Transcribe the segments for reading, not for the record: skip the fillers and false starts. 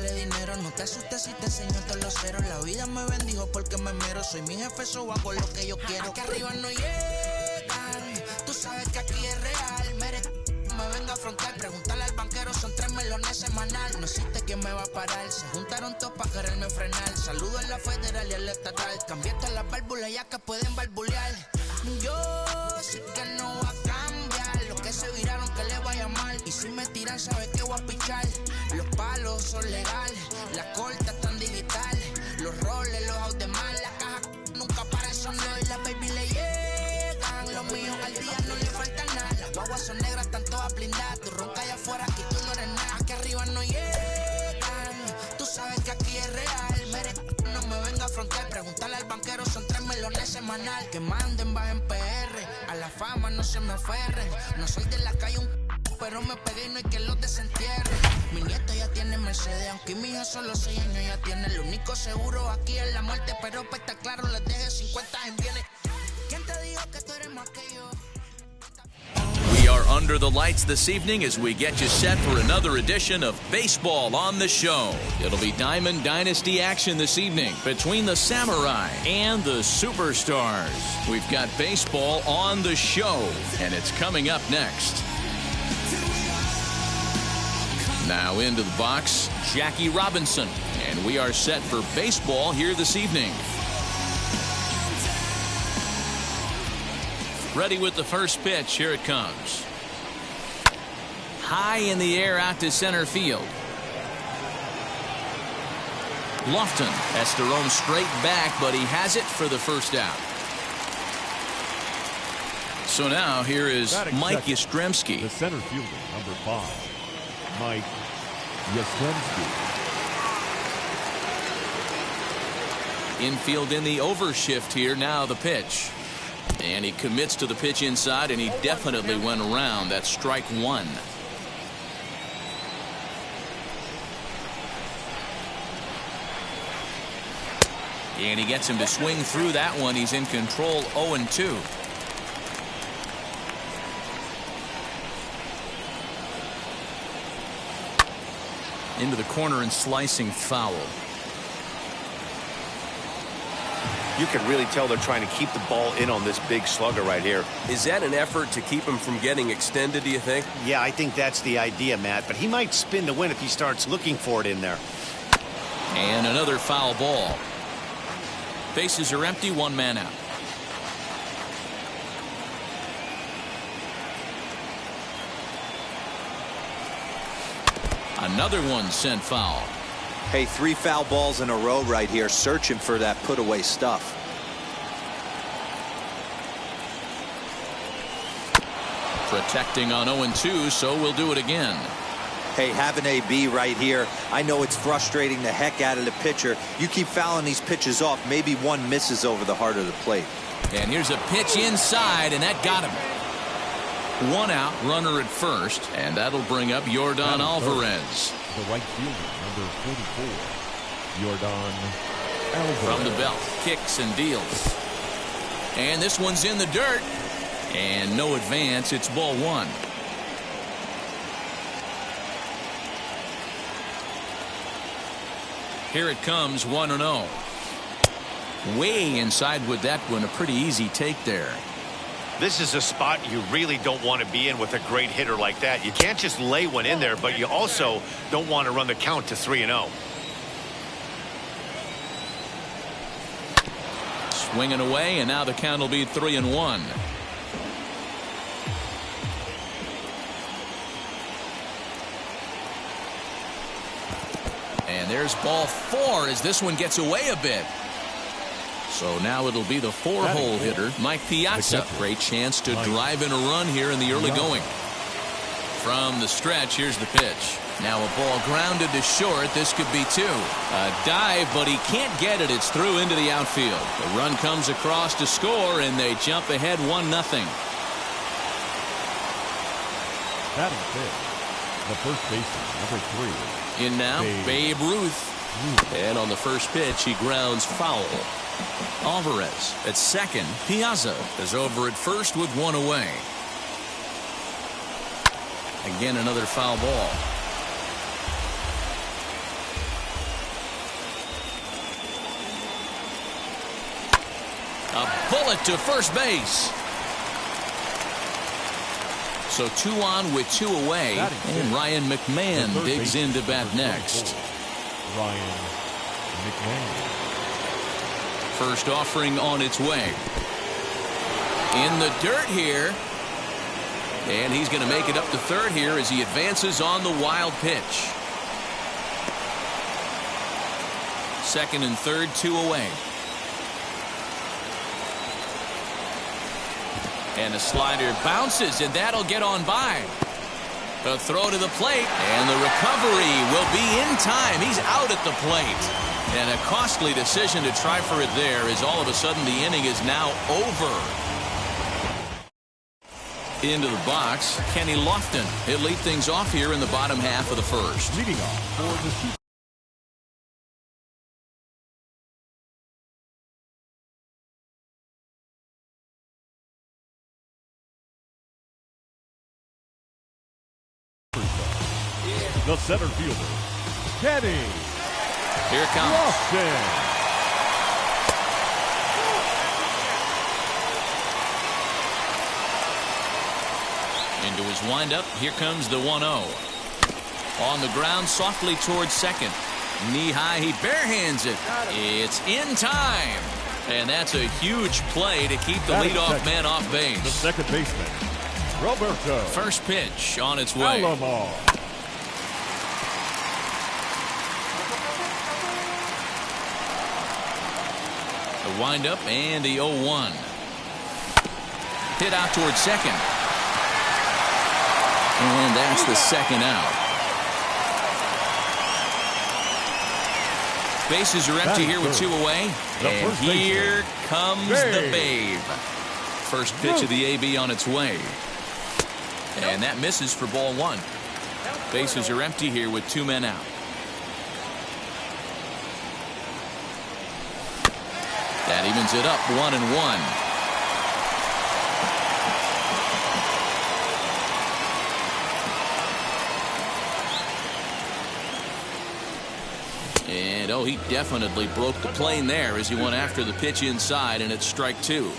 quiere dinero. No te asustes si te enseño todos los ceros. La vida me bendijo porque me mero. Soy mi jefe, so hago lo que yo quiero. Aquí arriba no llegan. Tú sabes que aquí es real. Me venga a afrontar. Preguntarle al banquero, son 3 melones semanal. No existe quien me va a parar. Se juntaron todos para quererme frenar. Saludo a la federal y a la estatal. Cambié todas las válvulas ya que pueden barbulear. Yo sé que no va a cambiar. Los que se viraron que le vaya mal. Y si me tiran, sabes que voy a pichar. Los palos son legales. Las cortas están digitales. Los roles, los out de mal. La caja nunca para eso no. Y la baby le llegan. Los míos al día no le falta nada. Las guaguas son negras, están todas blindadas. Tú roncas allá afuera, aquí tú no eres nada. Aquí arriba no llegan. Tú sabes que aquí es real. No me venga a afrontar. Preguntarle al banquero, son 3 melones semanal. Que manden, bajen PR. A la fama no se me aferren. No soy de la calle pero me pegué y no hay que los desentierre. Mi nieto ya tiene Mercedes, aunque mi hija solo 6 años ya tiene. Lo único seguro aquí es la muerte, pero para estar claro les deje 50 en bienes. ¿Quién te dijo que tú eres más que yo? We are under the lights this evening as we get you set for another edition of Baseball on the Show. It'll be Diamond Dynasty action this evening between the Samurai and the Superstars. We've got baseball on the show, and it's coming up next. Now into the box, Jackie Robinson, and we are set for baseball here this evening. Ready with the first pitch. Here it comes. High in the air out to center field. Lofton has to roam straight back, but he has it for the first out. So now here is Mike Yastrzemski. The center fielder, number 5, Mike Yastrzemski. Infield in the overshift here. Now the pitch. And he commits to the pitch inside, and he definitely went around. That's strike 1. And he gets him to swing through that one. He's in control, 0-2. Into the corner and slicing foul. You can really tell they're trying to keep the ball in on this big slugger right here. Is that an effort to keep him from getting extended, do you think? Yeah, I think that's the idea, Matt. But he might spin to win if he starts looking for it in there. And another foul ball. Bases are empty, 1 man out. Another one sent foul. Hey, 3 foul balls in a row right here, searching for that put-away stuff. Protecting on 0-2, so we'll do it again. Hey, have an AB right here. I know it's frustrating the heck out of the pitcher. You keep fouling these pitches off, maybe one misses over the heart of the plate. And here's a pitch inside, and that got him. 1 out, runner at first, and that'll bring up Yordan Alvarez. The right fielder, number 44, Yordan Alvarez. From the belt, kicks and deals. And this one's in the dirt. And no advance, it's ball 1. Here it comes, 1-0. Way inside with that one, a pretty easy take there. This is a spot you really don't want to be in with a great hitter like that. You can't just lay one in there, but you also don't want to run the count to 3-0. Swinging away, and now the count will be 3-1. And there's ball 4 as this one gets away a bit. So now it'll be the 4-hole hitter, Mike Piazza. Great chance to drive in a run here in the early going. From the stretch, here's the pitch. Now a ball grounded to short. This could be 2. A dive, but he can't get it. It's through into the outfield. The run comes across to score, and they jump ahead 1-0. Batting fifth, the first baseman, number 3. In now, Babe Ruth. And on the first pitch, he grounds foul. Alvarez at second. Piazza is over at first with 1 away. Again, another foul ball. A bullet to first base. So 2 on with 2 away, and Ryan McMahon digs in to bat next. Ryan McMahon. First offering on its way. In the dirt here. And he's going to make it up to third here as he advances on the wild pitch. Second and third, 2 away. And the slider bounces, and that'll get on by. A throw to the plate, and the recovery will be in time. He's out at the plate. And a costly decision to try for it there, as all of a sudden the inning is now over. Into the box, Kenny Lofton. He'll lead things off here in the bottom half of the first. Leading off for the Super. The center fielder, Kenny Here it comes. Lofton. Into his windup. Here comes the 1-0. On the ground, softly towards second. Knee high, he barehands it. It's in time. And that's a huge play to keep the leadoff man off base. The second baseman, Roberto. First pitch on its way. Alomar. The windup and the 0-1. Hit out towards second. And that's the second out. Bases are empty here with 2 away. And here comes the Babe. First pitch of the AB on its way. And that misses for ball 1. Bases are empty here with 2 men out. That evens it up 1-1. And oh, he definitely broke the plane there as he went after the pitch inside, and it's strike 2.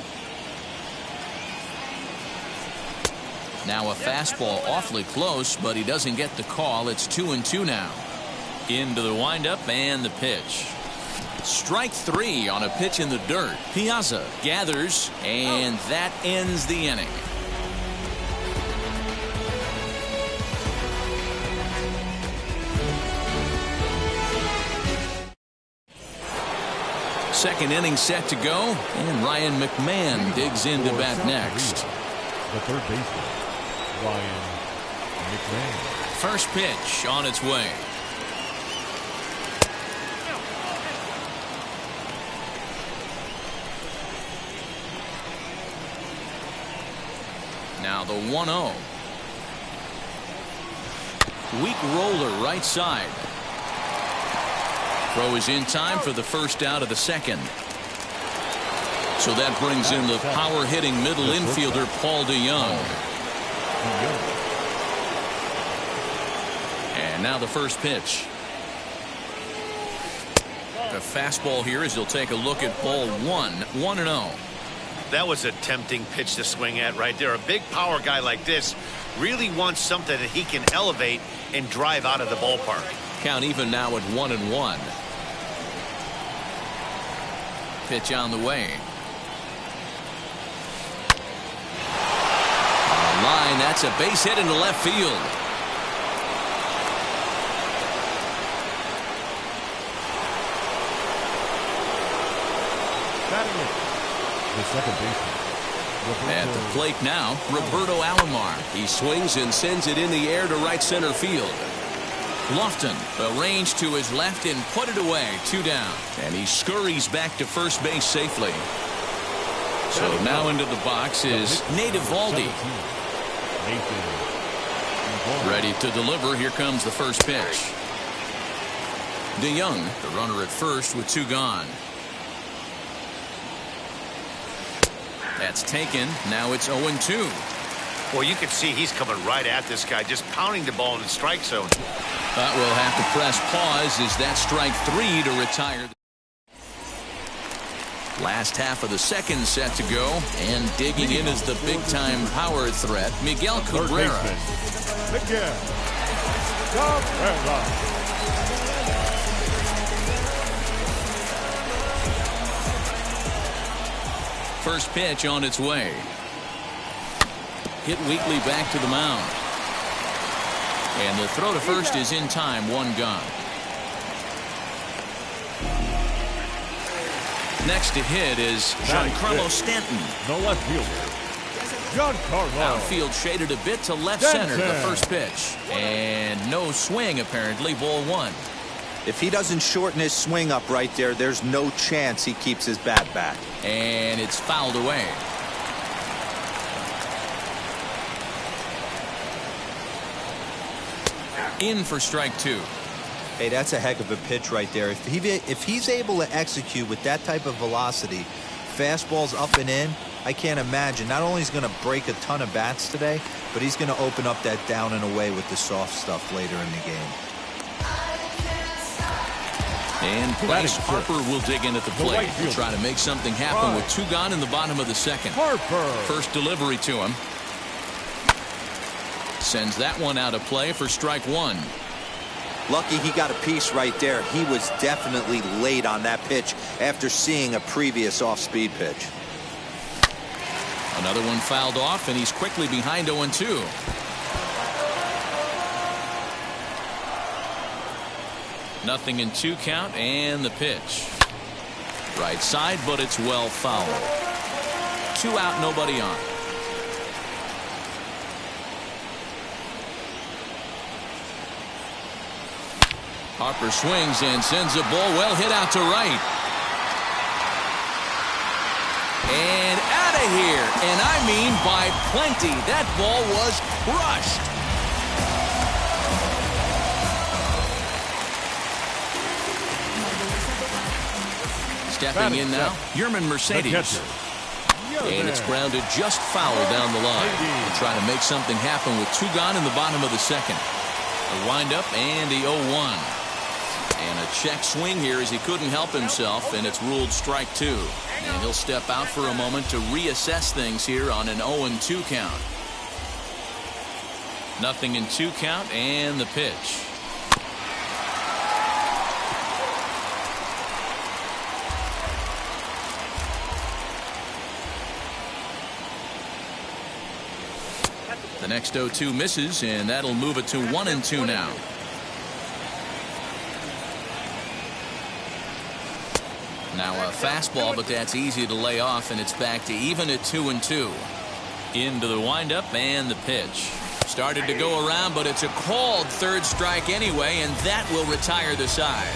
Now a fastball awfully close, but he doesn't get the call. It's 2-2 now. Into the windup and the pitch. Strike 3 on a pitch in the dirt. Piazza gathers, and that ends the inning. Second inning set to go, and Ryan McMahon digs in to bat next. The third baseman, Ryan McMahon. First pitch on its way. Now the 1-0. Weak roller right side. Throw is in time for the first out of the second. So that brings in the power hitting middle infielder Paul DeYoung. And now the first pitch. The fastball here as he'll take a look at ball 1. 1-0. That was a tempting pitch to swing at right there. A big power guy like this really wants something that he can elevate and drive out of the ballpark. Count even now at 1-1. Pitch on the way. On line, that's a base hit into left field. The second baseman, at the plate now, Roberto Alomar. He swings and sends it in the air to right center field. Lofton arranged to his left and put it away. 2 down. And he scurries back to first base safely. So now into the box is Nate Eovaldi. Ready to deliver. Here comes the first pitch. DeYoung, the runner at first with 2 gone. That's taken. Now it's 0-2. Well, you can see he's coming right at this guy, just pounding the ball in the strike zone. But we'll have to press pause as that strike 3 to retire. Last half of the second set to go, and digging in is the big-time power threat, Miguel Cabrera. Miguel Cabrera. First pitch on its way. Hit weakly back to the mound. And the throw to first is in time, one gone. Next to hit is Giancarlo Stanton. The left fielder, Giancarlo. Outfield shaded a bit to left center, the first pitch. And no swing, apparently, ball one. If he doesn't shorten his swing up right there, there's no chance he keeps his bat back. And it's fouled away. In for strike two. Hey, that's a heck of a pitch right there. If he's able to execute with that type of velocity, fastballs up and in, I can't imagine. Not only is he going to break a ton of bats today, but he's going to open up that down and away with the soft stuff later in the game. And Bryce Harper will dig in at the plate to try to make something happen with two gone in the bottom of the second. Harper. First delivery to him. Sends that one out of play for strike one. Lucky he got a piece right there. He was definitely late on that pitch after seeing a previous off-speed pitch. Another one fouled off, and he's quickly behind 0-2. Nothing in 2 count, and the pitch. Right side, but it's well fouled. 2 out, nobody on. Harper swings and sends a ball well hit out to right. And out of here. And I mean by plenty. That ball was crushed. Stepping in now, Yerman Mercedes. And it's grounded just foul down the line. They're trying to make something happen with 2 gone in the bottom of the second. A windup and the 0-1. And a check swing here as he couldn't help himself, and it's ruled strike 2. And he'll step out for a moment to reassess things here on an 0-2 count. Nothing in 2 count, and the pitch. The next 0-2 misses, and that'll move it to 1-2 now. Now a fastball, but that's easy to lay off, and it's back to even at 2-2. Into the windup and the pitch. Started to go around, but it's a called third strike anyway, and that will retire the side.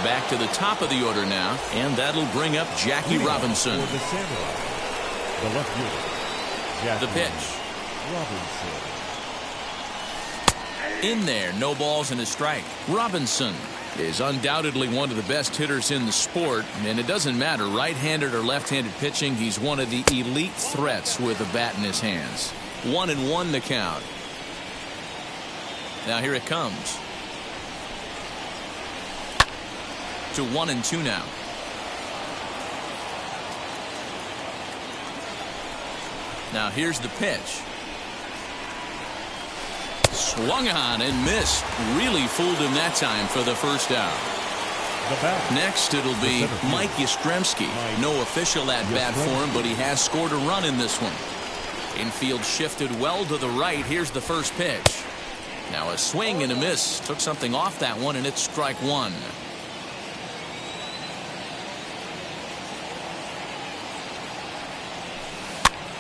Back to the top of the order now, and that'll bring up Jackie Robinson. The left fielder, the pitch. Robinson. In there, no balls and a strike. Robinson is undoubtedly one of the best hitters in the sport, and it doesn't matter right-handed or left-handed pitching. He's one of the elite threats with a bat in his hands. 1-1 the count. Now here it comes. To 1-2 now. Now here's the pitch. Swung on and missed. Really fooled him that time for the first out. Next it'll be Mike Yastrzemski. No official at-bat for him, but he has scored a run in this one. Infield shifted well to the right. Here's the first pitch. Now a swing and a miss. Took something off that one, and it's strike 1.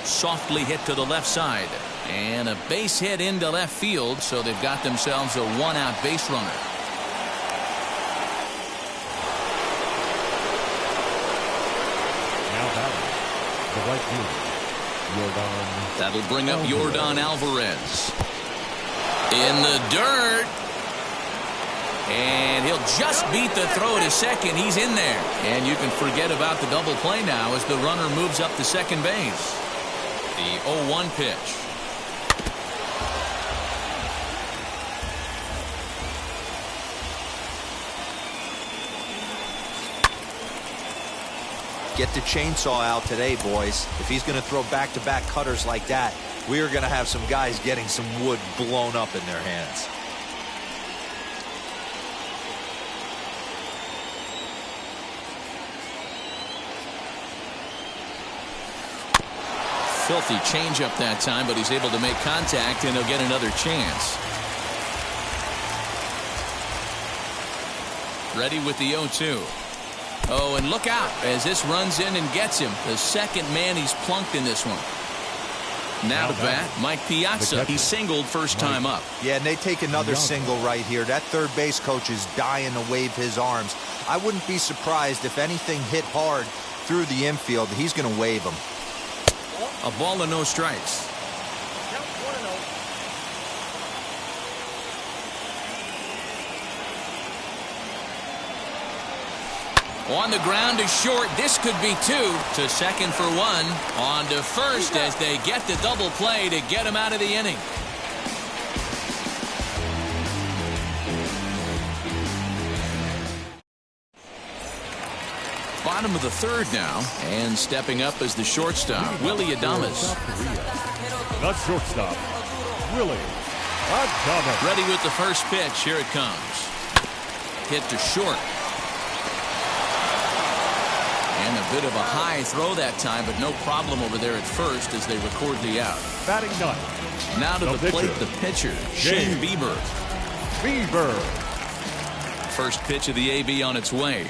Softly hit to the left side. And a base hit into left field, so they've got themselves a 1-out base runner. Now batting, the right fielder, Yordan. That'll bring up Yordan Alvarez. In the dirt. And he'll just beat the throw to second. He's in there. And you can forget about the double play now as the runner moves up to second base. The 0-1 pitch. Get the chainsaw out today, boys. If he's going to throw back-to-back cutters like that, we are going to have some guys getting some wood blown up in their hands. Filthy changeup that time, but he's able to make contact, and he'll get another chance. Ready with the 0-2. Oh, and look out as this runs in and gets him. The second man he's plunked in this one. Now to bat, Mike Piazza. He singled first time up. Yeah, and they take another single right here. That third base coach is dying to wave his arms. I wouldn't be surprised if anything hit hard through the infield. He's going to wave them. A ball and no strikes. On the ground to short. This could be 2. To second for 1. On to first as they get the double play to get him out of the inning. Bottom of the third now, and stepping up as the shortstop, Willie Adames. The shortstop, Willie Adames. Ready with the first pitch. Here it comes. Hit to short. And a bit of a high throw that time, but no problem over there at first as they record the out. Batting ninth. Now to the plate, the pitcher, Shane Bieber. First pitch of the AB on its way.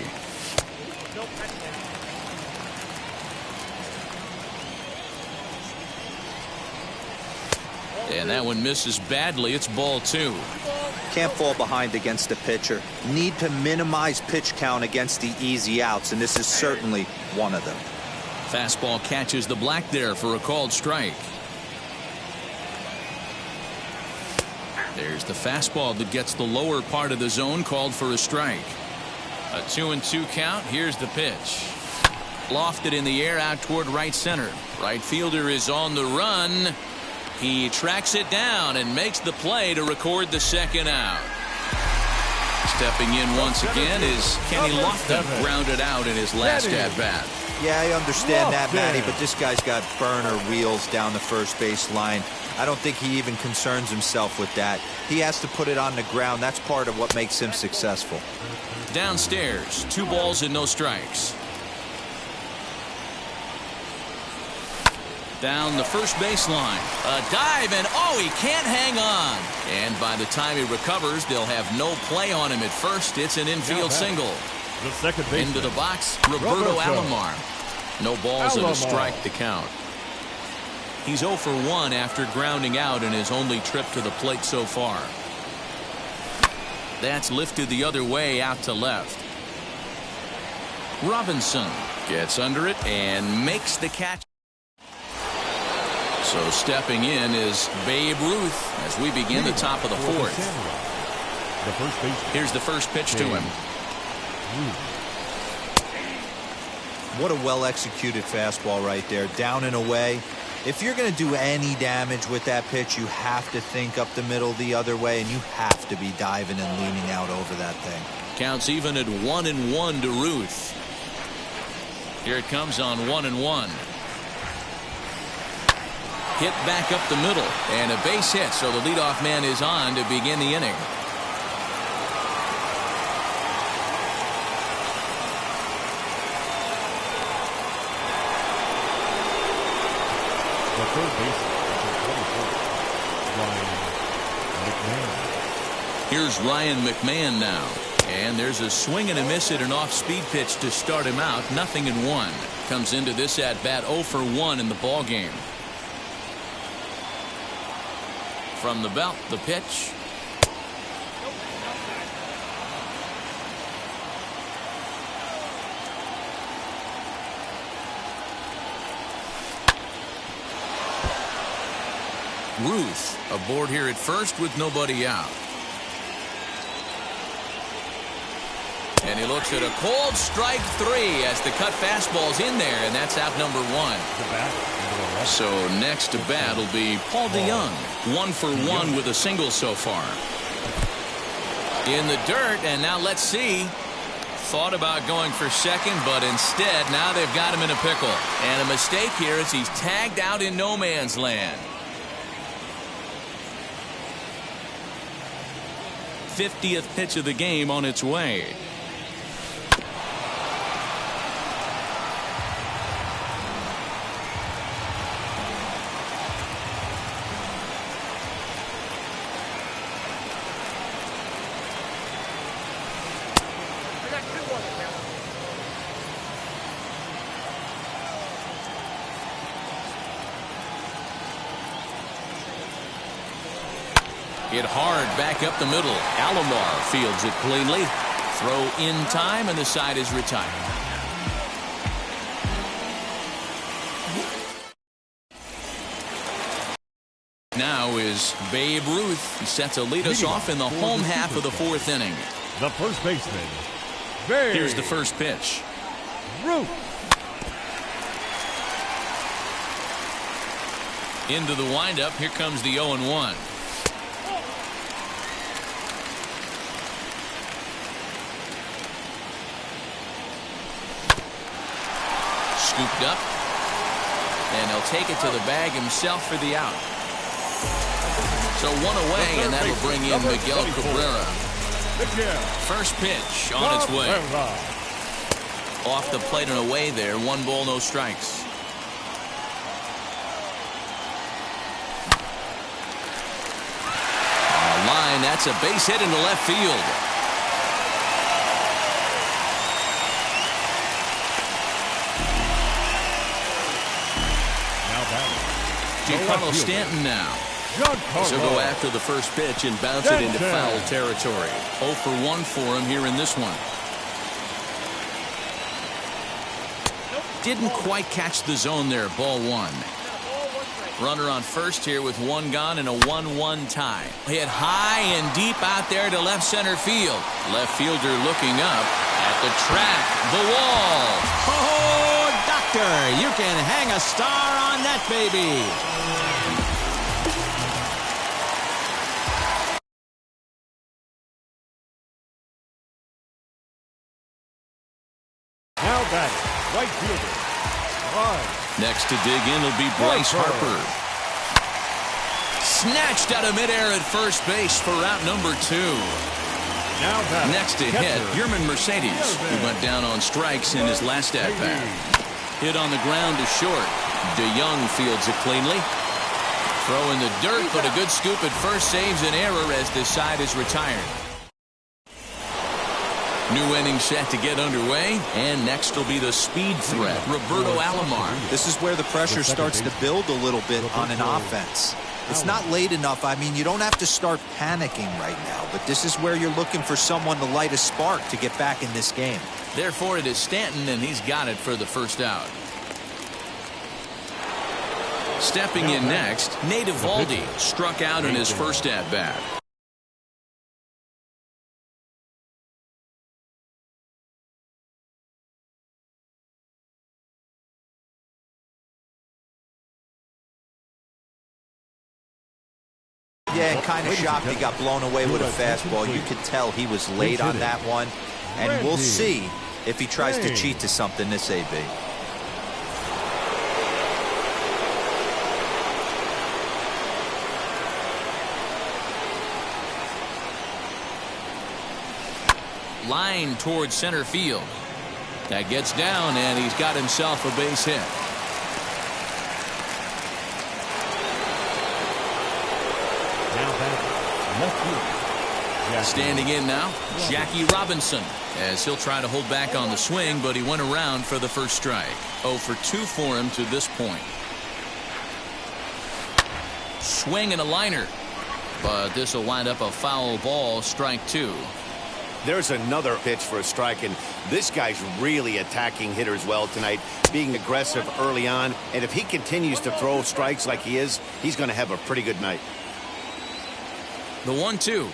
And that one misses badly. It's ball 2. Can't fall behind against the pitcher. Need to minimize pitch count against the easy outs, and this is certainly one of them. Fastball catches the black there for a called strike. There's the fastball that gets the lower part of the zone, called for a strike. A 2-2 count. Here's the pitch. Lofted in the air out toward right center. Right fielder is on the run. He tracks it down and makes the play to record the second out. Stepping in once again is Kenny Lofton, grounded out in his last at-bat. Yeah, I understand that, Matty, but this guy's got burner wheels down the first base line. I don't think he even concerns himself with that. He has to put it on the ground. That's part of what makes him successful. Downstairs, 2 balls and no strikes. Down the first baseline. A dive, and oh, he can't hang on. And by the time he recovers, they'll have no play on him at first. It's an infield single. The second baseman. Into the box, Roberto Alomar. No balls and a strike to count. He's 0 for 1 after grounding out in his only trip to the plate so far. That's lifted the other way out to left. Robinson gets under it and makes the catch. So stepping in is Babe Ruth as we begin the top of the fourth. Here's the first pitch to him. What a well-executed fastball right there. Down and away. If you're going to do any damage with that pitch, you have to think up the middle the other way, and you have to be diving and leaning out over that thing. Counts even at 1-1 to Ruth. Here it comes on 1-1. Hit back up the middle, and a base hit, so the leadoff man is on to begin the inning. The third baseman, Ryan McMahon. Here's Ryan McMahon now, and there's a swing and a miss at an off-speed pitch to start him out. 0-1. Comes into this at-bat 0 for 1 in the ball game. From the belt, the pitch. Ruth aboard here at first with nobody out. And he looks at a cold strike 3 as the cut fastball's in there, and that's out number 1. So next to bat will be Paul DeYoung. 1 for 1 with a single so far. In the dirt, and now let's see. Thought about going for second, but instead now they've got him in a pickle. And a mistake here as he's tagged out in no man's land. 50th pitch of the game on its way. Hit hard back up the middle. Alomar fields it cleanly. Throw in time, and the side is retired. Now is Babe Ruth. He set to lead us off in the home half of the 4th inning. The first baseman, Babe Here's the first pitch. Ruth. Into the windup. Here comes the 0-1. Scooped up, and he'll take it to the bag himself for the out. So one away, and that'll bring in Miguel Cabrera. First pitch on its way. Off the plate and away there. 1 ball, no strikes. Line, that's a base hit into left field. Giancarlo Stanton now. So go after the first pitch and bounce it into foul territory. 0 for 1 for him here in this one. Didn't quite catch the zone there. Ball 1. Runner on first here with 1 gone and a 1-1 tie. Hit high and deep out there to left center field. Left fielder looking up at the track. The wall. Oh, doctor, you can hang a star on that baby. Now batting, right fielder, Next to dig in will be Bryce Harper. Snatched out of midair at first base for out number 2. Now batting, Next to hit, Yerman Mercedes, who went down on strikes in his last at-bat. Hit on the ground to short. DeYoung fields it cleanly. Throw in the dirt, but a good scoop at first saves an error as this side is retired. New inning set to get underway, and next will be the speed threat, Roberto Alomar. This is where the pressure starts to build a little bit on an offense. It's not late enough. I mean, you don't have to start panicking right now, but this is where you're looking for someone to light a spark to get back in this game. Therefore, it is Stanton, and he's got it for the first out. Stepping in next, Nate Eovaldi struck out in his first at-bat. Yeah, and kind of shocked he got blown away with a fastball. You could tell he was late on that one. And we'll see if he tries to cheat to something this AB. Line towards center field. That gets down, and he's got himself a base hit. Standing in now, Jackie Robinson, as he'll try to hold back on the swing, but he went around for the first strike. 0 for 2 for him to this point. Swing and a liner, but this will wind up a foul ball, strike 2. There's another pitch for a strike, and this guy's really attacking hitters well tonight, being aggressive early on, and if he continues to throw strikes like he is, he's going to have a pretty good night. The 1-2.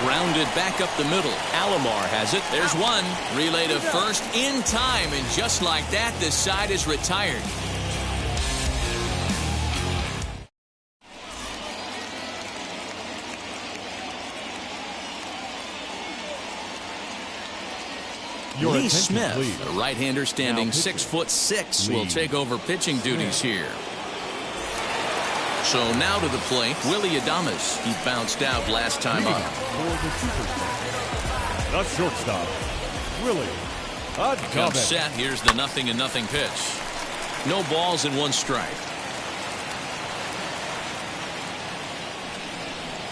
Grounded back up the middle. Alomar has it. There's one. Relay to first in time, and just like that, this side is retired. Your Lee attention, Smith, please. the right-hander standing Now pitching. 6'6", will Lee take over pitching duties Smith. here. So now to the plate, Willie Adames. He bounced out last time Leading up. for the superstar, the shortstop, Willie Comes Adames. set. Here's the 0-0 pitch. No balls and 1 strike.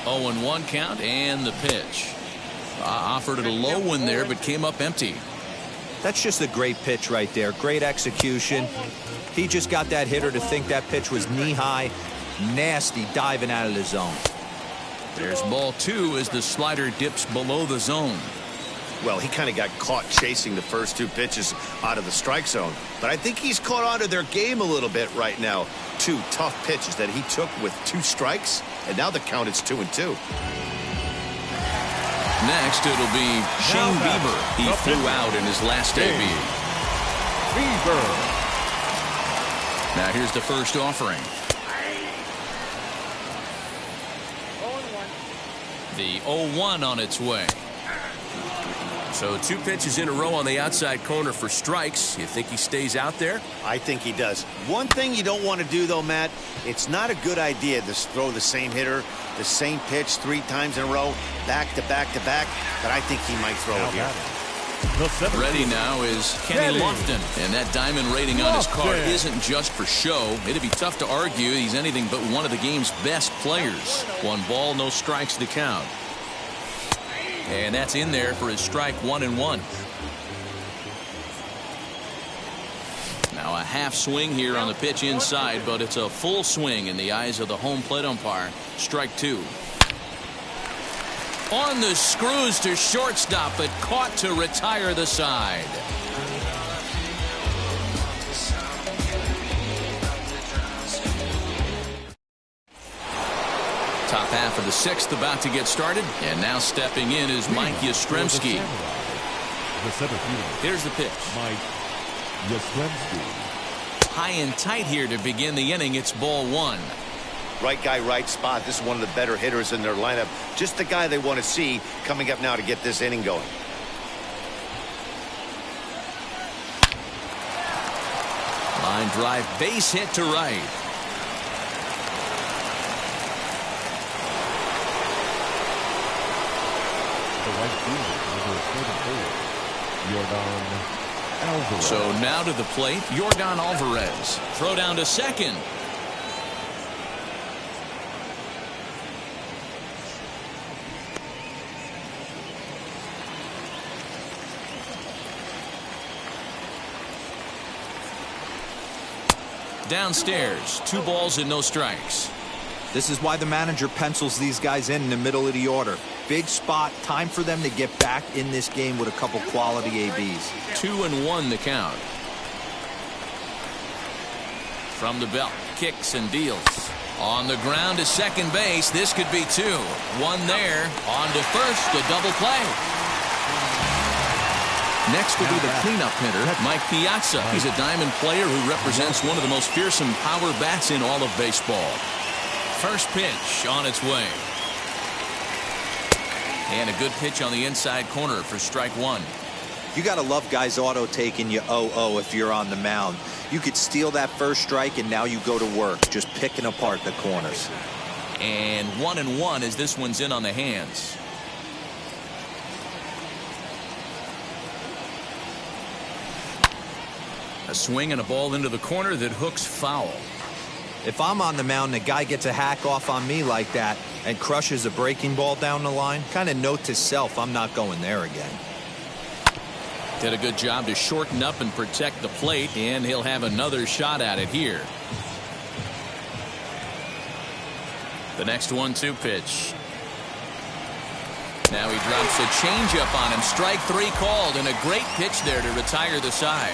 0-1 count and the pitch. Offered it a low one there, but came up empty. That's just a great pitch right there. Great execution. He just got that hitter to think that pitch was knee-high. Nasty diving out of the zone. There's ball 2 as the slider dips below the zone. Well, he kind of got caught chasing the first 2 pitches out of the strike zone. But I think he's caught on to their game a little bit right now. 2 tough pitches that he took with 2 strikes, and now the count is 2-2. Next, it'll be Shane Bieber. He flew out in his last AB. Bieber. Now here's the first offering. The 0-1 on its way. So 2 pitches in a row on the outside corner for strikes. You think he stays out there? I think he does. One thing you don't want to do, though, Matt, it's not a good idea to throw the same hitter, the same pitch 3 times in a row, back to back to back, but I think he might throw it here. Ready now is Kenny Lofton, and that diamond rating on his card isn't just for show. It'd be tough to argue he's anything but one of the game's best players. 1 ball, no strikes to count. And that's in there for his strike 1-1. Now a half swing here on the pitch inside, but it's a full swing in the eyes of the home plate umpire. Strike 2. On the screws to shortstop, but caught to retire the side. Top half of the 6th about to get started, and now stepping in is Mike Yastrzemski. The center fielder, Here's the pitch. Mike Yastrzemski. High and tight here to begin the inning. It's ball 1. Right guy, right spot. This is one of the better hitters in their lineup. Just the guy they want to see coming up now to get this inning going. Line drive, base hit to right. The right fielder, number 44, Yordan Alvarez. So now to the plate, Yordan Alvarez. Throw down to second. Downstairs, 2 balls and no strikes. This is why the manager pencils these guys in the middle of the order. Big spot, time for them to get back in this game with a couple quality ABs. 2-1 the count. From the belt, kicks and deals. On the ground to second base. This could be 2. 1 there. On to first, a double play. Next will be the cleanup hitter, Mike Piazza. He's a diamond player who represents one of the most fearsome power bats in all of baseball. First pitch on its way. And a good pitch on the inside corner for strike 1. You got to love guys auto taking you 0-0 if you're on the mound. You could steal that first strike and now you go to work just picking apart the corners. And 1-1 as this one's in on the hands. A swing and a ball into the corner that hooks foul. If I'm on the mound and a guy gets a hack off on me like that and crushes a breaking ball down the line, kind of note to self, I'm not going there again. Did a good job to shorten up and protect the plate, and he'll have another shot at it here. The next 1-2 pitch. Now he drops a changeup on him. Strike 3 called, and a great pitch there to retire the side.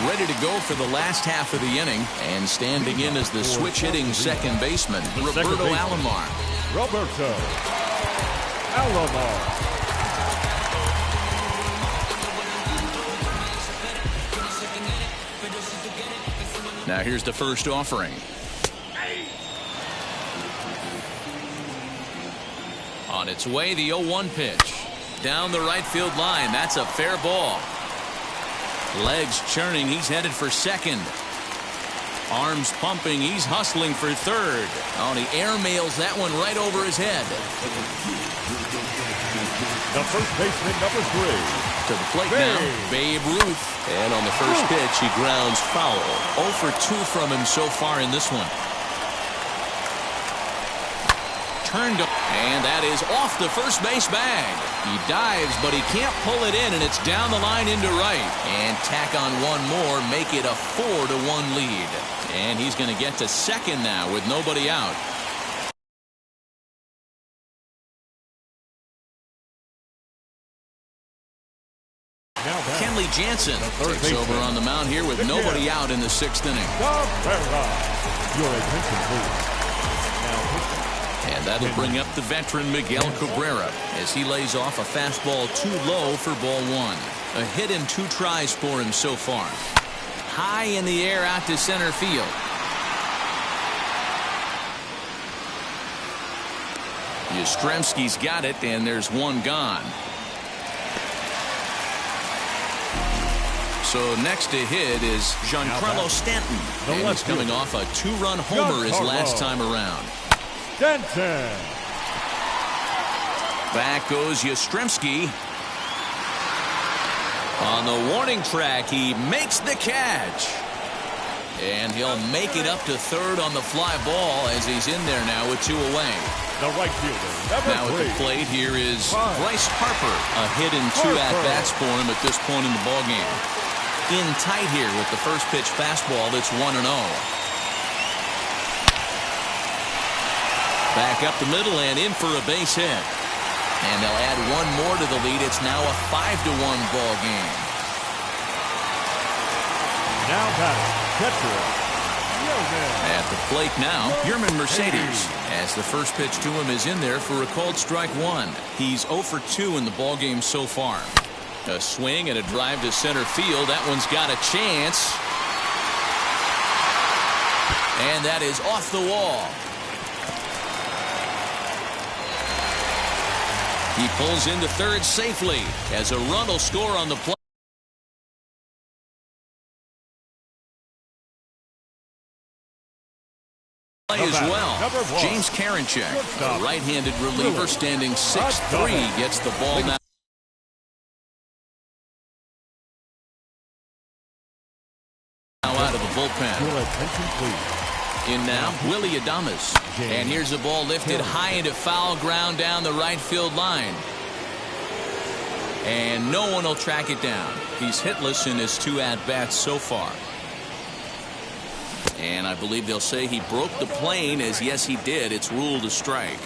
Ready to go for the last half of the inning, and standing in as the switch-hitting second baseman, Roberto Alomar. Roberto Alomar. Now here's the first offering. On its way, the 0-1 pitch. down the right field line. That's a fair ball. Legs churning. He's headed for second. Arms pumping. He's hustling for third. Oh, and he airmails that one right over his head. The first baseman, number 3. To the plate now, Babe Ruth. And on the first pitch, he grounds foul. 0 for 2 from him so far in this one. Turned up, and that is off the first base bag. He dives, but he can't pull it in, and it's down the line into right. And tack on one more, make it a 4-1 lead. And he's going to get to second now with nobody out. Kenley Jansen takes over on the mound here with nobody out in the 6th inning. Your attention, please. And that'll bring up the veteran Miguel Cabrera as he lays off a fastball too low for ball 1. A hit in 2 tries for him so far. High in the air out to center field. Yastrzemski's got it, and there's one gone. So next to hit is Giancarlo Stanton. And he's coming off a 2-run homer his last time around. Stanton. Back goes Yastrzemski. On the warning track, he makes the catch. And he'll make it up to third on the fly ball as he's in there now with 2 away. The right fielder, number 3. Now at the plate here is Bryce Harper. A hit in 2 at-bats for him at this point in the ballgame. In tight here with the first pitch fastball that's 1-0. Back up the middle and in for a base hit. And they'll add one more to the lead. It's now a 5-1 ball game. Now catcher. At the plate now, Yerman Mercedes, as the first pitch to him is in there for a called strike 1. He's 0 for 2 in the ballgame so far. A swing and a drive to center field. That one's got a chance. And that is off the wall. He pulls into third safely as a run will score on the play. As well. James Karinchak, a right-handed reliever standing 6'3", gets the ball now. Out of the bullpen. Your attention, please. In now, Willie Adames. And here's a ball lifted high into foul ground down the right field line. And no one will track it down. He's hitless in his 2 at-bats so far. And I believe they'll say he broke the plane, as yes he did. It's ruled a strike.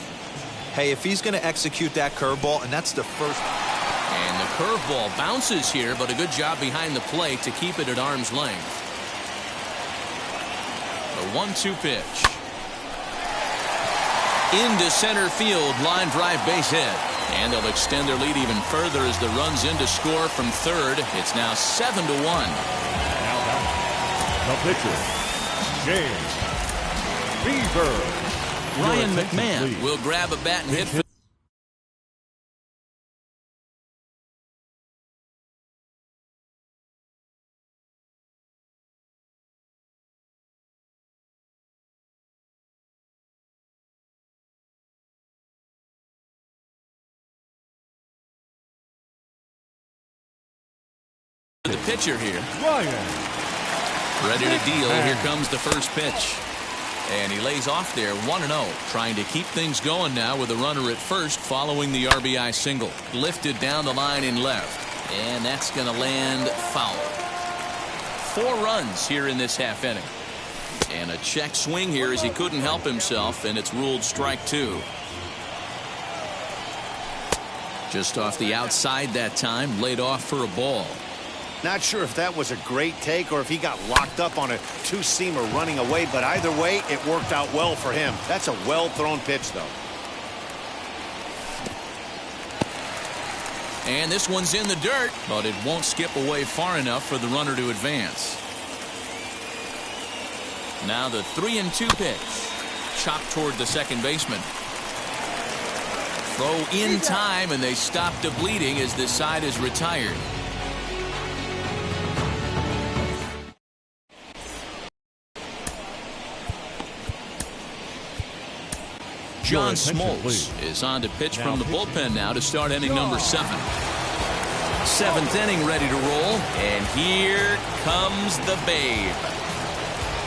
Hey, if he's going to execute that curveball, and that's the first. And the curveball bounces here, but a good job behind the plate to keep it at arm's length. A 1-2 pitch. Into center field, line drive base hit. And they'll extend their lead even further as the run's in to score from third. It's now 7-1. Now the pitcher, James Beaver. Ryan McMahon will grab a bat and hit for the pitcher here. Ryan. Ready to deal. Here comes the first pitch. And he lays off there 1-0. Trying to keep things going now with a runner at first following the RBI single. Lifted down the line in left. And that's going to land foul. 4 runs here in this half inning. And a check swing here as he couldn't help himself, and it's ruled strike 2. Just off the outside that time, laid off for a ball. Not sure if that was a great take or if he got locked up on a 2-seamer running away, but either way, it worked out well for him. That's a well-thrown pitch, though. And this one's in the dirt, but it won't skip away far enough for the runner to advance. Now the 3-2 pitch. Chopped toward the second baseman. Throw in time, and they stop the bleeding as this side is retired. John Smoltz is on to pitch from the bullpen now to start inning number 7. 7th inning ready to roll, and here comes the Babe.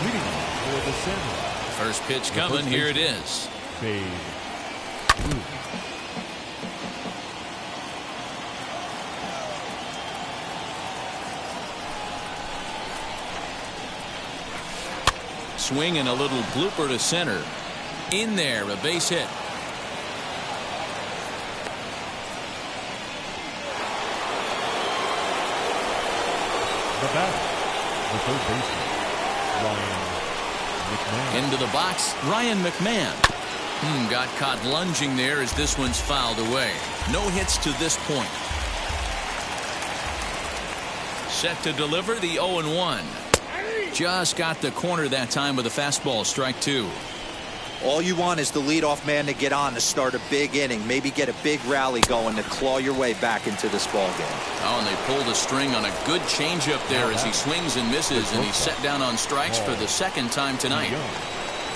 Leading off for the center. First pitch coming, here it is. Babe. Swing and a little blooper to center. In there, a base hit. The batter, the third baseman, Ryan McMahon. Into the box, Ryan McMahon. Got caught lunging there as this one's fouled away. No hits to this point. Set to deliver the 0-1. Just got the corner that time with a fastball, strike 2. All you want is the leadoff man to get on to start a big inning, maybe get a big rally going to claw your way back into this ball game. Oh, and they pulled a string on a good changeup there as he swings and misses, and he's set down on strikes for the second time tonight.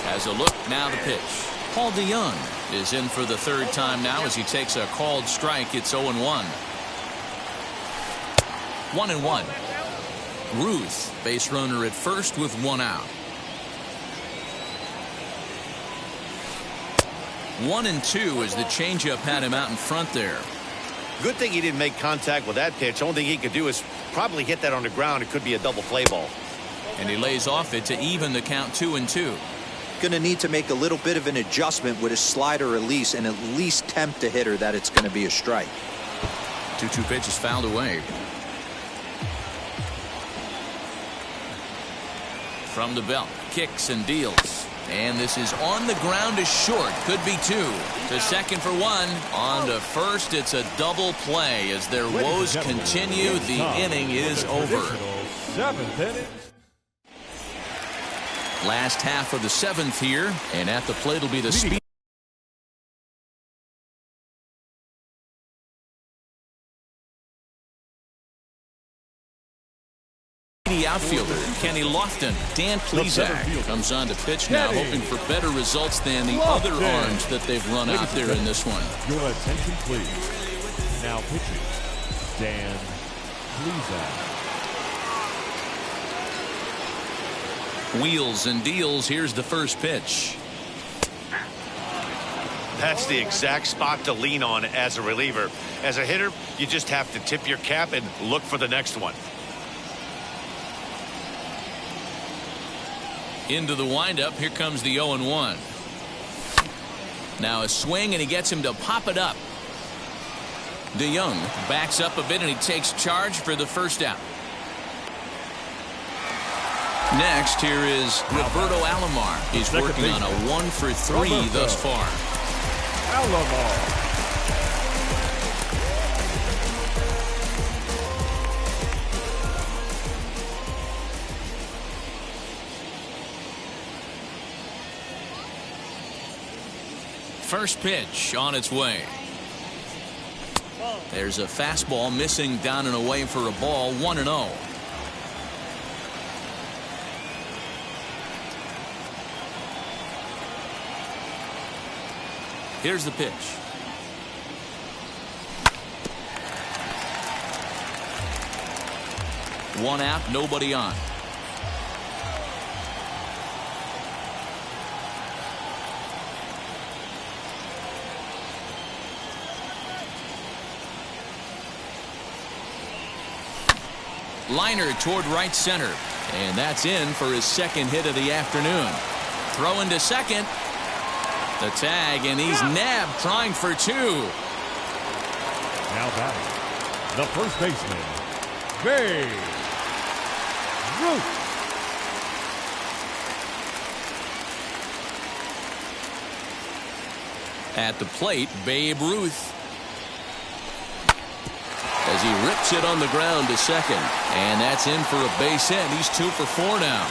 Has a look, now the pitch. Paul DeYoung is in for the third time now as he takes a called strike. It's 0-1. 1-1. Ruth, base runner at first with 1 out. 1-2 as the changeup had him out in front there. Good thing he didn't make contact with that pitch. Only thing he could do is probably hit that on the ground. It could be a double play ball. And he lays off it to even the count 2-2. Going to need to make a little bit of an adjustment with his slider release and at least tempt the hitter that it's going to be a strike. 2-2 pitch is fouled away. From the belt, kicks and deals. And this is on the ground to short. Could be 2. To second for 1. On to first. It's a double play as their woes continue. The inning is over. 7th inning. Last half of the 7th here. And at the plate will be the speed. Outfielder Kenny Lofton. Dan Plesac comes on to pitch now, hoping for better results than the other arms that they've run out there in this one. Your attention, please. Now pitching, Dan Plesac. Wheels and deals. Here's the first pitch. That's the exact spot to lean on as a reliever. As a hitter, you just have to tip your cap and look for the next one. Into the windup. Here comes the 0-1. Now a swing, and he gets him to pop it up. DeYoung backs up a bit, and he takes charge for the first out. Next, here is Roberto Alomar. He's working on a 1-for-3 thus far. Alomar. First pitch on its way. There's a fastball missing down and away for a ball. 1-0. Here's the pitch. One out, nobody on. Liner toward right center. And that's in for his second hit of the afternoon. Throwing to second. The tag, and he's nabbed trying for 2. Now batting, the first baseman, Babe Ruth. At the plate, Babe Ruth. As he rips it on the ground to second. And that's in for a base hit. He's 2 for 4 now.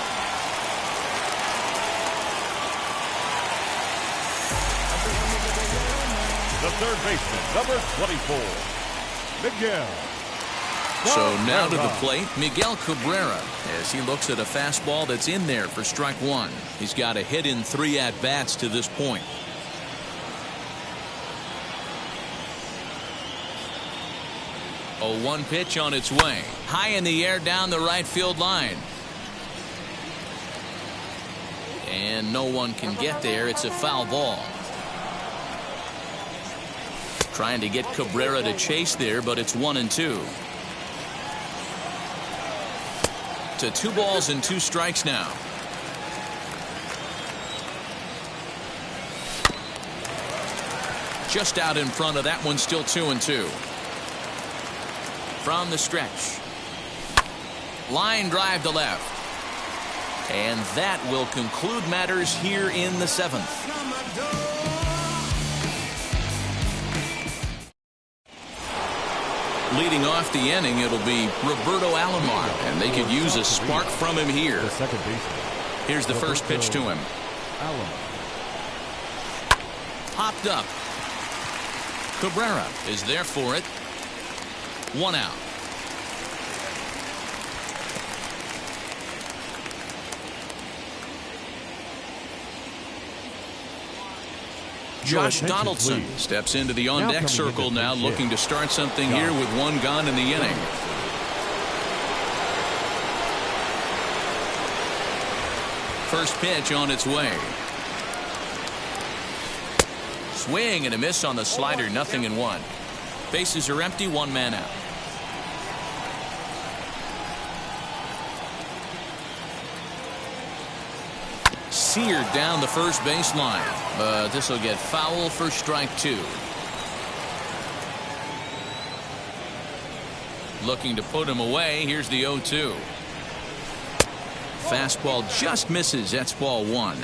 the third baseman, number 24, Miguel. So now to the plate, Miguel Cabrera, as he looks at a fastball that's in there for strike one. He's got a hit in 3 at-bats to this point. A 1 pitch on its way. High in the air down the right field line. And no one can get there. It's a foul ball. Trying to get Cabrera to chase there, but it's 1-2. To 2 balls and 2 strikes now. Just out in front of that one, still 2-2. From the stretch. Line drive to left. And that will conclude matters here in the 7th. Leading off the inning, it'll be Roberto Alomar, and they could use a spark from him here. The second baseman. Here's the first pitch to him. Popped up. Cabrera is there for it. 1 out. Josh Donaldson steps into the on-deck circle now, looking to start something here with 1 gone in the inning. First pitch on its way. Swing and a miss on the slider, 0-1. Bases are empty, 1 man out. Seared down the first baseline, but this will get foul for strike 2. Looking to put him away. Here's the 0-2. Fastball just misses. That's ball 1.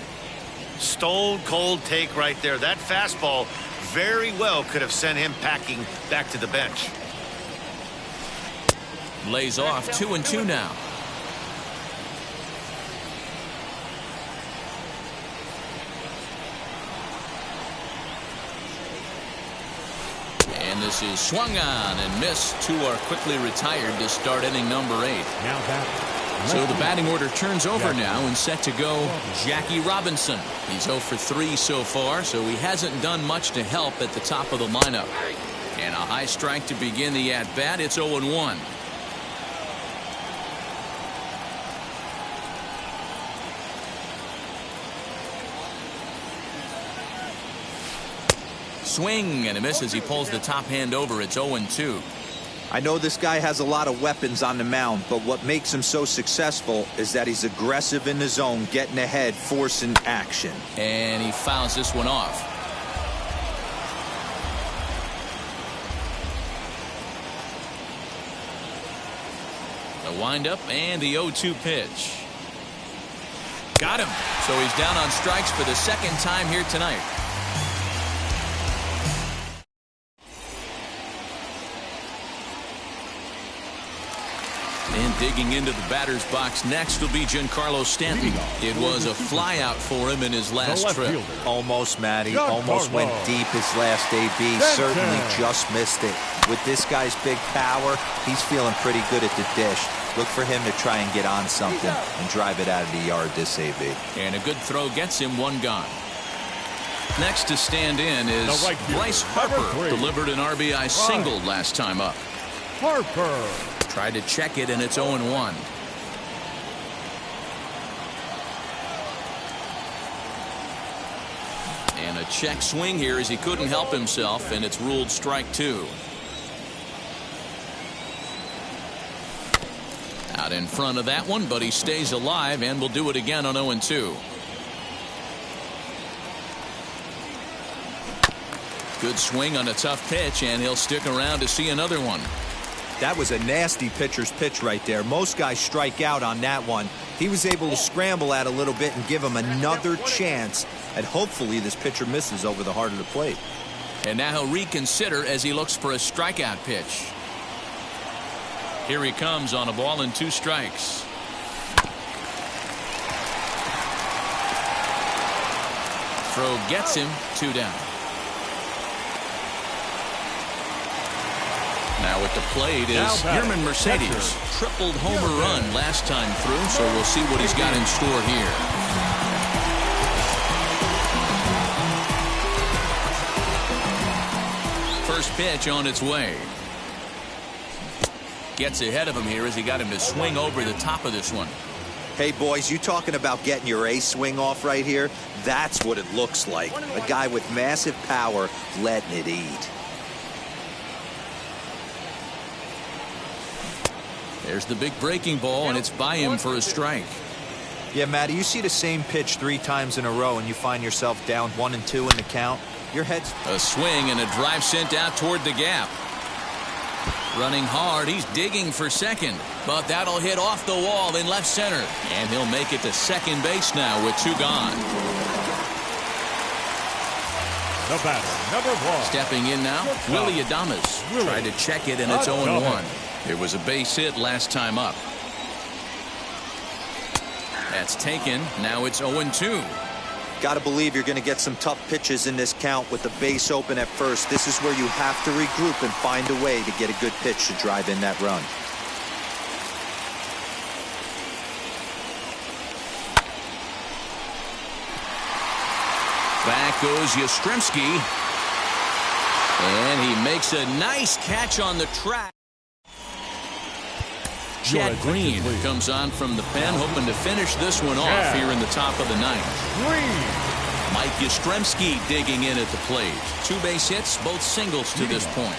Stone cold take right there. That fastball very well could have sent him packing back to the bench. Lays off. 2-2 now. And this is swung on and missed. 2 are quickly retired to start inning number 8. Now back. So the batting order turns over now and set to go Jackie Robinson. He's 0 for 3 so far, so he hasn't done much to help at the top of the lineup. And a high strike to begin the at-bat. It's 0-1. Swing and a miss as he pulls the top hand over. It's 0-2. I know this guy has a lot of weapons on the mound, but what makes him so successful is that he's aggressive in the zone, getting ahead, forcing action. And he fouls this one off. The windup and the 0-2 pitch. Got him. So he's down on strikes for the second time here tonight. And digging into the batter's box next will be Giancarlo Stanton. It was a flyout for him in his last trip. Almost, Matty. Almost went deep his last AB. Certainly just missed it. With this guy's big power, he's feeling pretty good at the dish. Look for him to try and get on something and drive it out of the yard this AB. And a good throw gets him 1 gone. Next to stand in is Bryce Harper. Delivered an RBI single last time up. Harper. Tried to check it, and it's 0-1. And a check swing here as he couldn't help himself, and it's ruled strike 2. Out in front of that one, but he stays alive and will do it again on 0-2. Good swing on a tough pitch, and he'll stick around to see another one. That was a nasty pitcher's pitch right there. Most guys strike out on that one. He was able to scramble at a little bit and give him another chance, and hopefully this pitcher misses over the heart of the plate. And now he'll reconsider as he looks for a strikeout pitch. Here he comes on a ball and 2 strikes. Throw gets him, 2 down. Now at the plate is Yerman Mercedes. Tripled homer run last time through, so we'll see what he's got in store here. First pitch on its way. Gets ahead of him here as he got him to swing over the top of this one. Hey, boys, you talking about getting your ace swing off right here? That's what it looks like. A guy with massive power letting it eat. There's the big breaking ball, and it's by him for a strike. Yeah, Matty, you see the same pitch 3 times in a row, and you find yourself down 1-2 in the count. Your head's... A swing and a drive sent out toward the gap. Running hard, he's digging for second, but that'll hit off the wall in left center, and he'll make it to second base now with 2 gone. The batter, number 1. Stepping in now, Willie Adames. Tried to check it, and it's 0-1. It was a base hit last time up. That's taken. Now it's 0-2. Got to believe you're going to get some tough pitches in this count with the base open at first. This is where you have to regroup and find a way to get a good pitch to drive in that run. Back goes Yastrzemski. And he makes a nice catch on the track. Chad Green comes on from the pen, hoping to finish this one off here in the top of the 9th. Mike Yastrzemski digging in at the plate. 2 base hits, both singles to this point.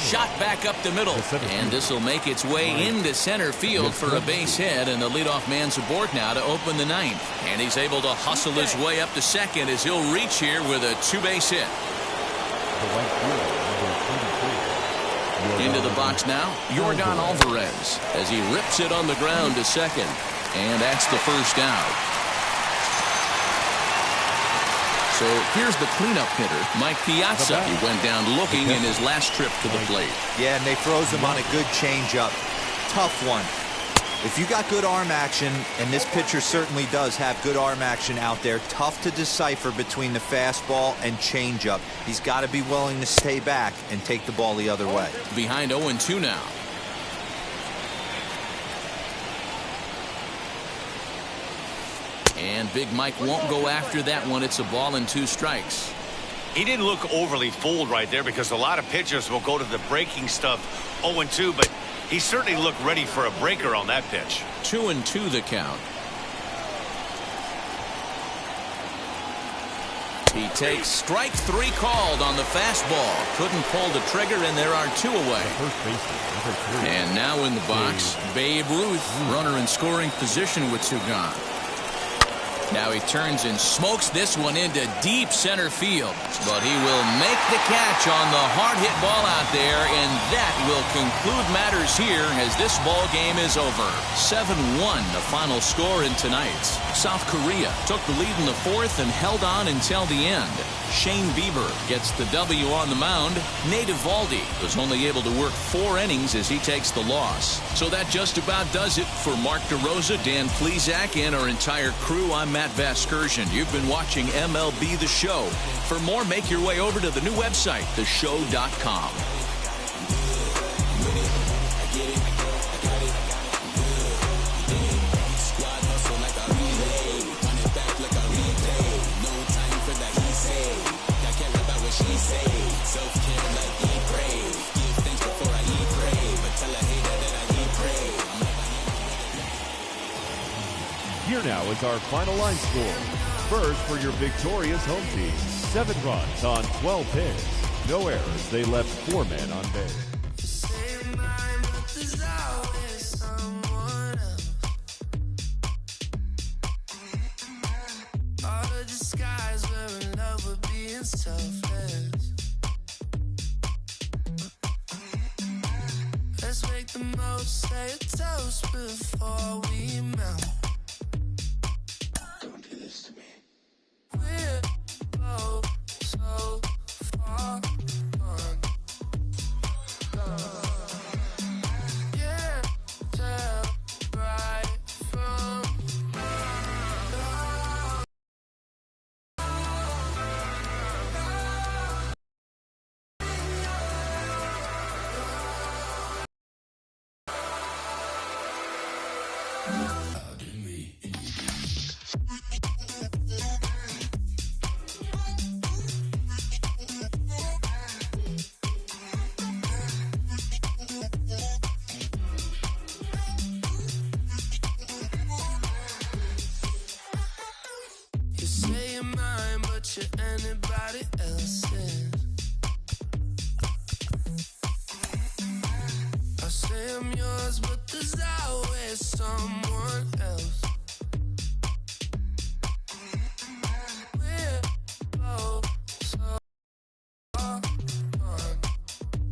Shot back up the middle, and this will make its way into center field for a base hit, and the leadoff man's aboard now to open the 9th. And he's able to hustle his way up to second as he'll reach here with a 2-base hit. Into the box now, Yordan Alvarez as he rips it on the ground to second. And that's the first out. So here's the cleanup hitter, Mike Piazza. He went down looking in his last trip to the plate. Yeah, and they throws him on a good changeup. Tough one. If you got good arm action, and this pitcher certainly does have good arm action out there, tough to decipher between the fastball and changeup. He's got to be willing to stay back and take the ball the other way. Behind 0-2 now. And Big Mike won't go after that one. It's a ball and 2 strikes. He didn't look overly fooled right there because a lot of pitchers will go to the breaking stuff 0-2, but he certainly looked ready for a breaker on that pitch. 2-2 the count. He takes strike 3 called on the fastball. Couldn't pull the trigger, and there are 2 away. And now in the box, Babe Ruth, runner in scoring position with 2 gone. Now he turns and smokes this one into deep center field. But he will make the catch on the hard hit ball out there, and that will conclude matters here as this ball game is over. 7-1 the final score in tonight's. South Korea took the lead in the 4th and held on until the end. Shane Bieber gets the W on the mound. Nate Eovaldi was only able to work 4 innings as he takes the loss. So that just about does it for Mark DeRosa, Dan Plesac, and our entire crew. I'm Matt Vasgersian. You've been watching MLB The Show. For more, make your way over to the new website, theshow.com. Here now is our final line score. First for your victorious home team. 7 runs on 12 hits. No errors. They left 4 men on base. Let's make the most, say a toast before we melt. Don't do this to me. We're both so far gone. Can't tell right from wrong. anybody else's. I say I'm yours, but there's always someone else.